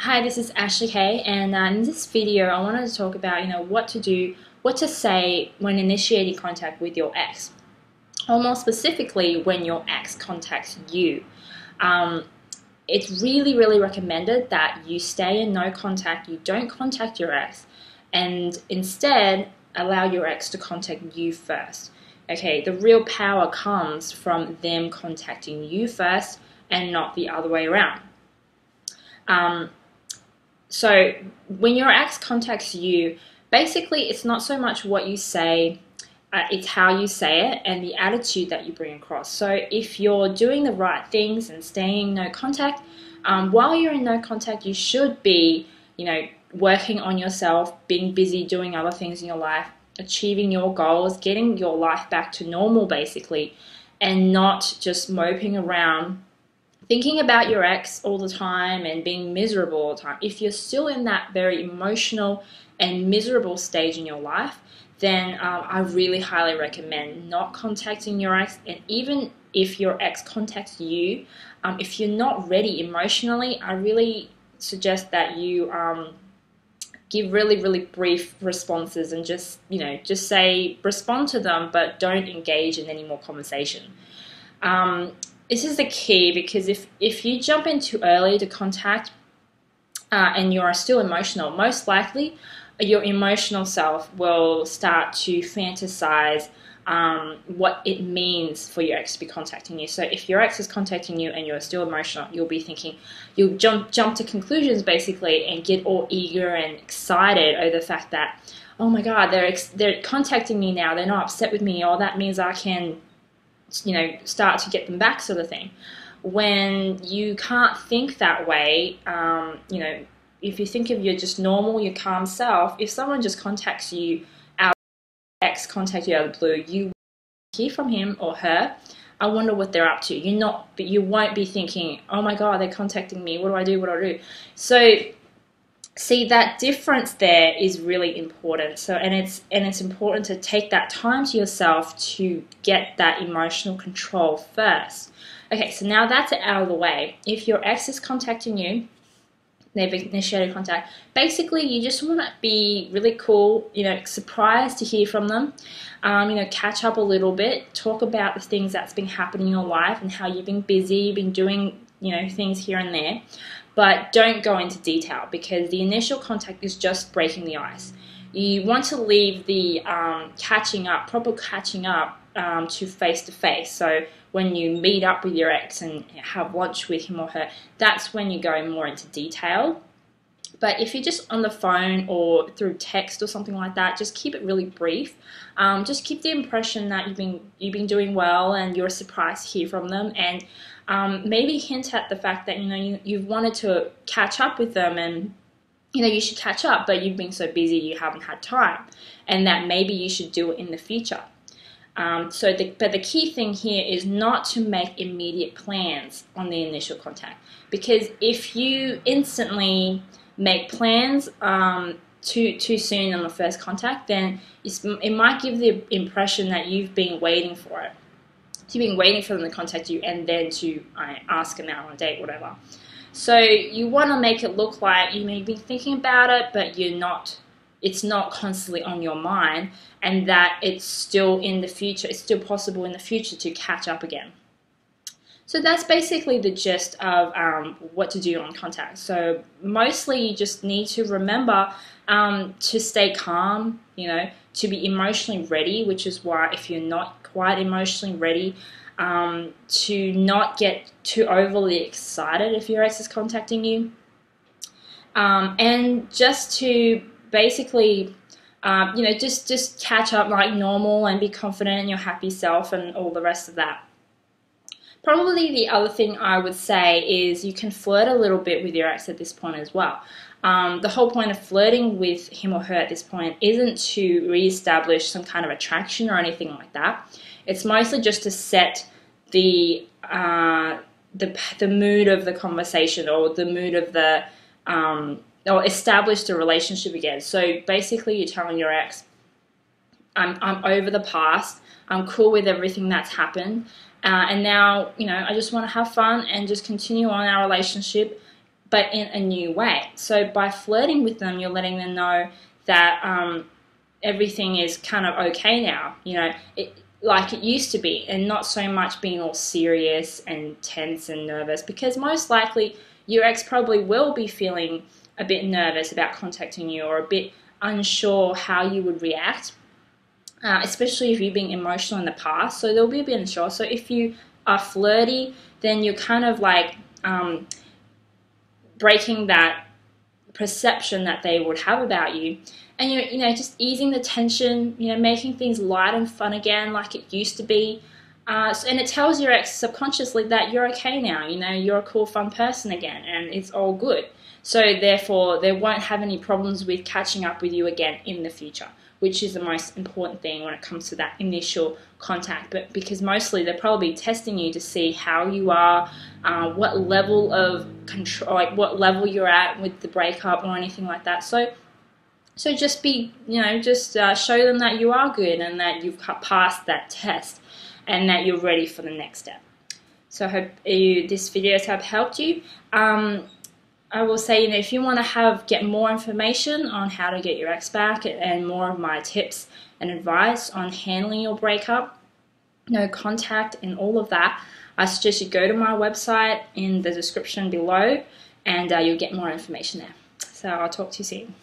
Hi, this is Ashley Kay, and in this video, I wanted to talk about, what to do, what to say when initiating contact with your ex, or more specifically, when your ex contacts you. Um, it's really recommended that you stay in no contact, you don't contact your ex, and instead allow your ex to contact you first. Okay, the real power comes from them contacting you first and not the other way around. So when your ex contacts you, basically it's not so much what you say, it's how you say it and the attitude that you bring across. So if you're doing the right things and staying in no contact, while you're in no contact, you should be, working on yourself, being busy doing other things in your life, achieving your goals, getting your life back to normal basically, and not just moping around thinking about your ex all the time and being miserable all the time. If you're still in that very emotional and miserable stage in your life, then I really highly recommend not contacting your ex. And even if your ex contacts you, if you're not ready emotionally, I really suggest that you give really brief responses and just say respond to them, but don't engage in any more conversation. This is the key, because if you jump in too early to contact and you are still emotional, most likely your emotional self will start to fantasize what it means for your ex to be contacting you. So if your ex is contacting you and you're still emotional, you'll be thinking, you'll jump to conclusions basically and get all eager and excited over the fact that, oh my God, they're contacting me now, they're not upset with me, or that means I can start to get them back, sort of thing. When you can't think that way, if you think of your just normal, your calm self, if someone just contacts you, our ex contact you out of the blue, you hear from him or her, I wonder what they're up to. But you won't be thinking, oh my God, they're contacting me, what do I do, So see, that difference there is really important. So and it's important to take that time to yourself to get that emotional control first. Okay, so now that's out of the way. If your ex is contacting you, they've initiated contact, basically you just want to be really cool, surprised to hear from them, catch up a little bit, talk about the things that's been happening in your life and how you've been busy, you've been doing things here and there. But don't go into detail, because the initial contact is just breaking the ice. You want to leave the proper catching up to face. So when you meet up with your ex and have lunch with him or her, that's when you go more into detail. But if you're just on the phone or through text or something like that, just keep it really brief. Just keep the impression that you've been doing well and you're surprised to hear from them, and maybe hint at the fact that you've wanted to catch up with them, and you should catch up, but you've been so busy you haven't had time, and that maybe you should do it in the future. But the key thing here is not to make immediate plans on the initial contact, because if you instantly make plans too soon on the first contact, then it might give the impression that you've been waiting for it. So you've been waiting for them to contact you and then to ask them out on a date, whatever. So you want to make it look like you may be thinking about it, but it's not constantly on your mind, and that it's still in the future, it's still possible in the future to catch up again. So that's basically the gist of what to do on contact. So mostly you just need to remember to stay calm, to be emotionally ready, which is why if you're not quite emotionally ready, to not get too overly excited if your ex is contacting you, and just to basically just catch up like normal and be confident in your happy self and all the rest of that. Probably the other thing I would say is you can flirt a little bit with your ex at this point as well. The whole point of flirting with him or her at this point isn't to reestablish some kind of attraction or anything like that. It's mostly just to set the mood of the conversation, or the mood of the or establish the relationship again. So basically, you're telling your ex, I'm over the past. I'm cool with everything that's happened. And now, I just want to have fun and just continue on our relationship. but in a new way. So by flirting with them, you're letting them know that everything is kind of okay now, like it used to be, and not so much being all serious and tense and nervous, because most likely your ex probably will be feeling a bit nervous about contacting you, or a bit unsure how you would react, especially if you've been emotional in the past. So they'll be a bit unsure. So if you are flirty, then you're kind of like breaking that perception that they would have about you, and you're just easing the tension, making things light and fun again like it used to be. And it tells your ex subconsciously that you're okay now, you're a cool, fun person again, and it's all good. So therefore, they won't have any problems with catching up with you again in the future, which is the most important thing when it comes to that initial contact. But because mostly they're probably testing you to see how you are, what level of control, like what level you're at with the breakup or anything like that. So just be, show them that you are good and that you've passed that test and that you're ready for the next step. So I hope this video has helped you. I will say, if you want to get more information on how to get your ex back and more of my tips and advice on handling your breakup, no contact and all of that, I suggest you go to my website in the description below, and you'll get more information there. So I'll talk to you soon.